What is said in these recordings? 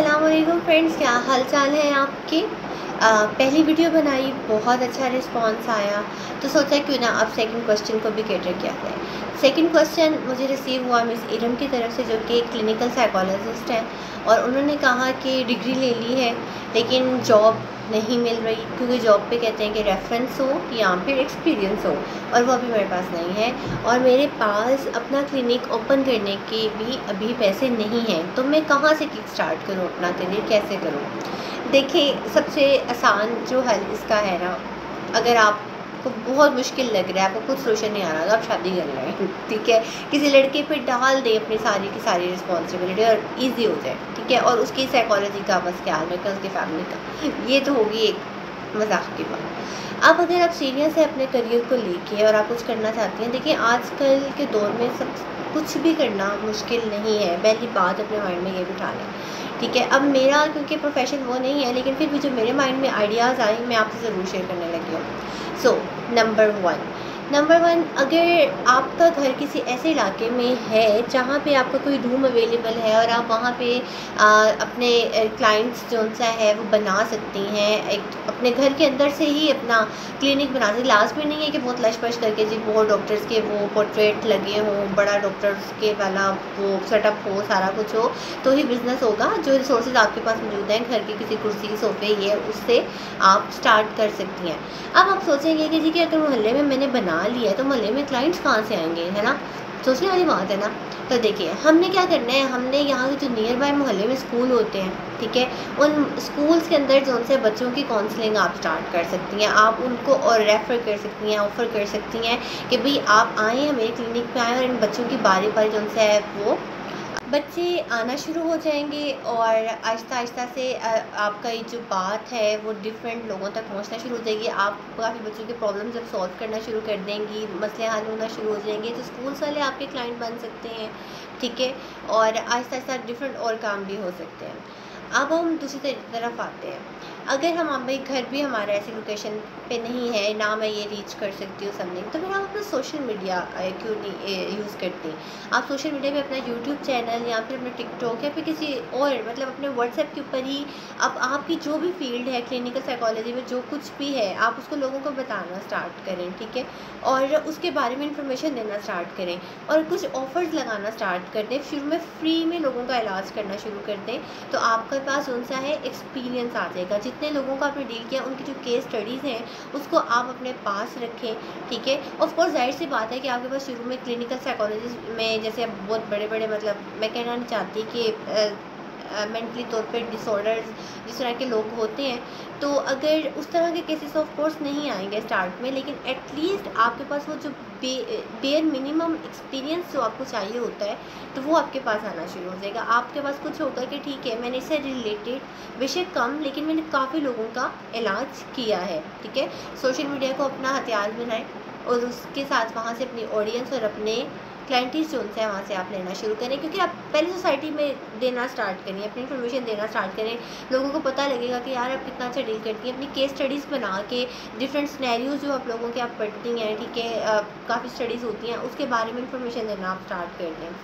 अस्सलाम वालेकुम फ्रेंड्स, क्या हाल चाल है आपके। पहली वीडियो बनाई, बहुत अच्छा रिस्पांस आया, तो सोचा क्यों ना अब सेकंड क्वेश्चन को भी कैटर किया जाए। सेकंड क्वेश्चन मुझे रिसीव हुआ मिस इरम की तरफ से, जो कि क्लिनिकल साइकोलॉजिस्ट हैं, और उन्होंने कहा कि डिग्री ले ली है लेकिन जॉब नहीं मिल रही, क्योंकि जॉब पे कहते हैं कि रेफरेंस हो या फिर एक्सपीरियंस हो, और वो अभी मेरे पास नहीं है, और मेरे पास अपना क्लिनिक ओपन करने के भी अभी पैसे नहीं हैं, तो मैं कहाँ से किक स्टार्ट करूँ, अपना करियर कैसे करूँ। देखिए, सबसे आसान जो हल इसका है ना, अगर आपको बहुत मुश्किल लग रहा है, आपको कुछ सोल्यूशन नहीं आ रहा, तो आप शादी कर रहे हैं, ठीक है। किसी लड़के पे डाल दें अपनी सारी की सारी रिस्पॉन्सिबिलिटी और ईजी हो जाए, ठीक है, और उसकी साइकोलॉजी का बस ख्याल रखें, उसकी फैमिली का। ये तो होगी एक मजाक की बात। अब अगर आप सीरियस है अपने करियर को लेके और आप कुछ करना चाहती हैं, देखिए आजकल के दौर में सब कुछ भी करना मुश्किल नहीं है। पहली बात अपने माइंड में ये बिठा लें, ठीक है। अब मेरा क्योंकि प्रोफेशन वो नहीं है, लेकिन फिर भी जो मेरे माइंड में आइडियाज़ आए, मैं आपसे ज़रूर शेयर करने लगी हूँ। सो नंबर वन, अगर आपका घर किसी ऐसे इलाके में है जहाँ पे आपका कोई रूम अवेलेबल है और आप वहाँ पे अपने क्लाइंट्स जो सा है वो बना सकती हैं, एक अपने घर के अंदर से ही अपना क्लिनिक बना सकती। लाजमी नहीं है कि बहुत लश पश करके जी बहुत डॉक्टर्स के वो पोर्ट्रेट लगे हों, बड़ा डॉक्टर्स के वाला वो सेटअप हो, सारा कुछ हो, तो ही बिज़नेस होगा। जो रिसोर्सेज आपके पास मौजूद हैं, घर की किसी कुर्सी सोफे ये उससे आप स्टार्ट कर सकती हैं। अब आप सोचेंगे कि जी कि अगर मोहल्ले में मैंने बना लिया है तो मोहल्ले में क्लाइंट्स कहाँ से आएंगे, है ना, सोचने वाली बात है ना। तो देखिए, हमने क्या करना है, हमने यहाँ के जो नियर बाय मोहल्ले में स्कूल होते हैं, ठीक है, उन स्कूल्स के अंदर जो उनसे बच्चों की काउंसलिंग आप स्टार्ट कर सकती हैं। आप उनको और रेफ़र कर सकती हैं, ऑफ़र कर सकती हैं कि भाई आप आएँ, हमारे क्लिनिक पे आएँ, और इन बच्चों की बारी बारी जो उनसे है वो बच्चे आना शुरू हो जाएंगे, और आहिस्ता आहिस्ता से आपका ये जो बात है वो डिफरेंट लोगों तक पहुंचना शुरू हो जाएगी। आप काफ़ी बच्चों के प्रॉब्लम जब सॉल्व करना शुरू कर देंगी, मसले हल होना शुरू हो जाएंगे, तो स्कूल्स वाले आपके क्लाइंट बन सकते हैं, ठीक है, और आहिस्ता आहिस्ता डिफरेंट और काम भी हो सकते हैं। अब हम दूसरी तरफ आते हैं। अगर हम भाई घर भी हमारा ऐसी लोकेशन पे नहीं है, ना मैं ये रीच कर सकती हूँ समथिंग, तो फिर आप अपना सोशल मीडिया क्यों नहीं यूज़ करती। आप सोशल मीडिया पे अपना यूट्यूब चैनल या फिर अपना टिकटॉक या फिर किसी और मतलब अपने व्हाट्सएप के ऊपर ही अब आपकी जो भी फील्ड है क्लिनिकल साइकोलॉजी में जो कुछ भी है, आप उसको लोगों को बताना स्टार्ट करें, ठीक है, और उसके बारे में इंफॉर्मेशन देना स्टार्ट करें, और कुछ ऑफ़र्स लगाना स्टार्ट कर दें। शुरू में फ्री में लोगों का इलाज करना शुरू कर दें, तो आपके पास उनसा है एक्सपीरियंस आ जाएगा। जितने लोगों को आपने डील किया, उनकी जो केस स्टडीज़ हैं उसको आप अपने पास रखें, ठीक है। ऑफ कोर्स जाहिर सी बात है कि आपके पास शुरू में क्लिनिकल साइकोलॉजिस्ट में जैसे अब बहुत बड़े बड़े, मतलब मैं कहना नहीं चाहती कि मेंटली तौर पे डिसऑर्डर्स जिस तरह के लोग होते हैं, तो अगर उस तरह के केसेस ऑफ कोर्स नहीं आएंगे स्टार्ट में, लेकिन एटलीस्ट आपके पास वो जो बेयर मिनिमम एक्सपीरियंस जो आपको चाहिए होता है, तो वो आपके पास आना शुरू हो जाएगा। आपके पास कुछ होगा कि ठीक है, मैंने इससे रिलेटेड बेशक कम, लेकिन मैंने काफ़ी लोगों का इलाज किया है, ठीक है। सोशल मीडिया को अपना हथियार बनाएं, और उसके साथ वहाँ से अपनी ऑडियंस और अपने क्लाइंट्स जो उनसे है वहाँ से आप लेना शुरू करें, क्योंकि आप पहले सोसाइटी में देना स्टार्ट करें, अपनी इन्फॉर्मेशन देना स्टार्ट करें। लोगों को पता लगेगा कि यार आप कितना अच्छा डील करती हैं। अपनी केस स्टडीज़ बना के डिफरेंट सिनेरियोज जो आप लोगों के आप पढ़ती हैं, ठीक है, काफ़ी स्टडीज़ होती हैं, उसके बारे में इंफॉर्मेशन देना आप स्टार्ट कर दें।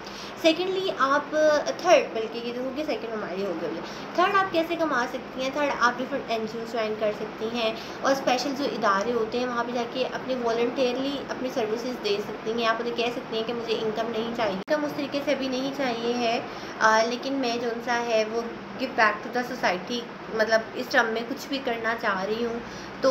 सेकेंडली आप थर्ड, बल्कि ये तो होगी सेकेंड, हमारी हो गई। थर्ड, आप कैसे कमा सकती हैं। थर्ड, आप डिफरेंट NGO ज्वाइन कर सकती हैं, और स्पेशल जो इदारे होते हैं वहाँ पे जाके अपने वॉलंटियरली अपनी सर्विसेज दे सकती हैं। आप उन्हें कह सकती हैं कि मुझे इनकम नहीं चाहिए, इनकम उस तरीके से भी नहीं चाहिए है, लेकिन मैं जो सा है वो give back to the society, मतलब इस टर्म में कुछ भी करना चाह रही हूँ, तो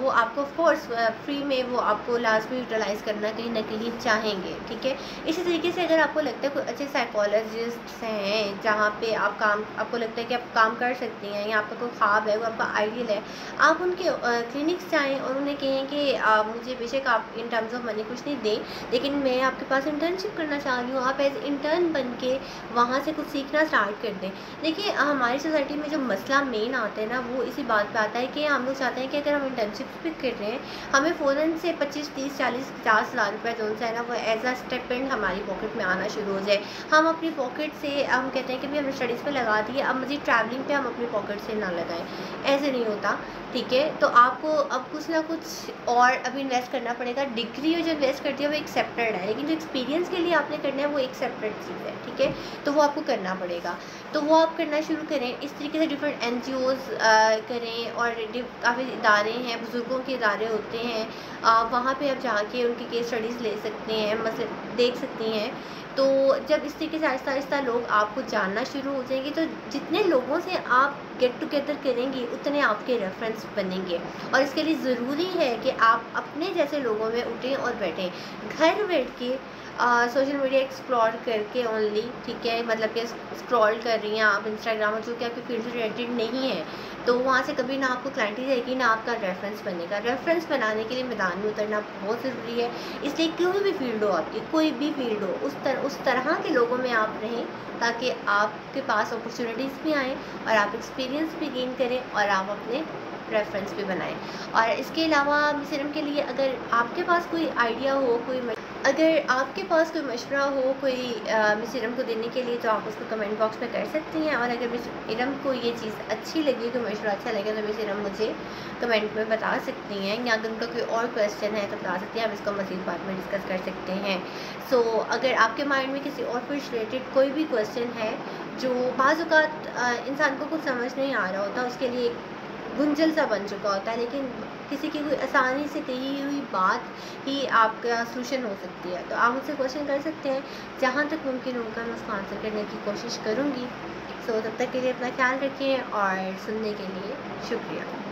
वो आपको ऑफकोर्स फ्री में वो आपको लाजमी यूटिलाइज़ करना कहीं ना कहीं चाहेंगे, ठीक है। इसी तरीके से अगर आपको लगता है कोई अच्छे साइकोलॉजिस्ट हैं जहाँ पे आप काम, आपको लगता है कि आप काम कर सकती हैं, या आपका कोई ख्वाब है, वो आपका आइडियल है, आप उनके क्लिनिक्स जाएँ और उन्हें कहें कि मुझे बेशक आप इन टर्म्स ऑफ मनी कुछ नहीं दें, लेकिन मैं आपके पास इंटर्नशिप करना चाह रही हूँ। आप एज इंटर्न बन के वहाँ से कुछ सीखना स्टार्ट कर दें। देखिए, हमारी सोसाइटी में जो मसला मेन आता है ना वो इसी बात पे आता है कि हम लोग चाहते हैं कि अगर हम इंटर्नशिप भी कर रहे हैं, हमें फ़ौरन से 25, 30, 40, 50 लाख रुपये जो सा है ना वो एज अ स्टेपेंड हमारी पॉकेट में आना शुरू हो जाए। हम अपनी पॉकेट से हम कहते हैं कि भाई हमने स्टडीज़ पे लगा दिए, अब मुझे ट्रैवलिंग पे हम अपनी पॉकेट से ना लगाएं, ऐसे नहीं होता। ठीक है, तो आपको अब कुछ ना कुछ और अभी इन्वेस्ट करना पड़ेगा। डिग्री जो इन्वेस्ट करती है वो एक्सेप्टेड है, लेकिन जो एक्सपीरियंस के लिए आपने करना है वो एक्सेप्टेड चीज़ है। ठीक है, तो वो आपको करना पड़ेगा, तो वो आप करना शुरू करें। इस तरीके से डिफरेंट NGOs करें, और काफ़ी इदारे हैं, बुज़ुर्गों के इदारे होते हैं, वहाँ पे आप जाके उनकी केस स्टडीज़ ले सकते हैं, मतलब देख सकती हैं। तो जब इस तरीके से आहिस्ता आहिस्ता लोग आपको जानना शुरू हो जाएंगे, तो जितने लोगों से आप गेट टुगेदर करेंगी उतने आपके रेफरेंस बनेंगे। और इसके लिए ज़रूरी है कि आप अपने जैसे लोगों में उठें और बैठें, घर बैठ के सोशल मीडिया एक्सप्लोर करके ओनली। ठीक है, मतलब कि स्क्रॉल कर रही हैं आप इंस्टाग्राम, जो कि आपकी फील्ड से रिलेटेड नहीं है, तो वहाँ से कभी ना आपको क्लाइंटी रहेगी ना आपका रेफरेंस बनेगा। रेफरेंस बनाने के लिए मैदान में उतरना बहुत ज़रूरी है। इसलिए कोई भी फील्ड हो आपकी, कोई भी फील्ड हो, उस तरह के लोगों में आप रहें ताकि आपके पास अपॉर्चुनिटीज़ भी आएँ और आप एक्सपीरियंस भी गेन करें और आप अपने रेफरेंस भी बनाएं। और इसके अलावा मिसरम के लिए अगर आपके पास कोई आइडिया हो, अगर आपके पास कोई मशवरा हो कोई मिसरम को देने के लिए, तो आप उसको कमेंट बॉक्स में कर सकती हैं। और अगर मिसरम को ये चीज़ अच्छी लगी, कोई मशवरा अच्छा लगे, तो मिसरम मुझे कमेंट में बता सकती हैं, या अगर उनका कोई और क्वेश्चन है तो बता सकती हैं, हम इसको मज़ीद बाद में डिस्कस कर सकते हैं। सो अगर आपके माइंड में किसी और फील्ड से रिलेटेड कोई भी क्वेश्चन है जो बाज़ औक़ात इंसान को कुछ समझ नहीं आ रहा होता, उसके लिए गुंजल सा बन चुका होता है, लेकिन किसी की कोई आसानी से कही हुई बात ही आपका सलूशन हो सकती है, तो आप मुझसे क्वेश्चन कर सकते हैं। जहाँ तक मुमकिन होगा मैं उसको आंसर करने की कोशिश करूँगी। सो तब तक के लिए अपना ख्याल रखें और सुनने के लिए शुक्रिया।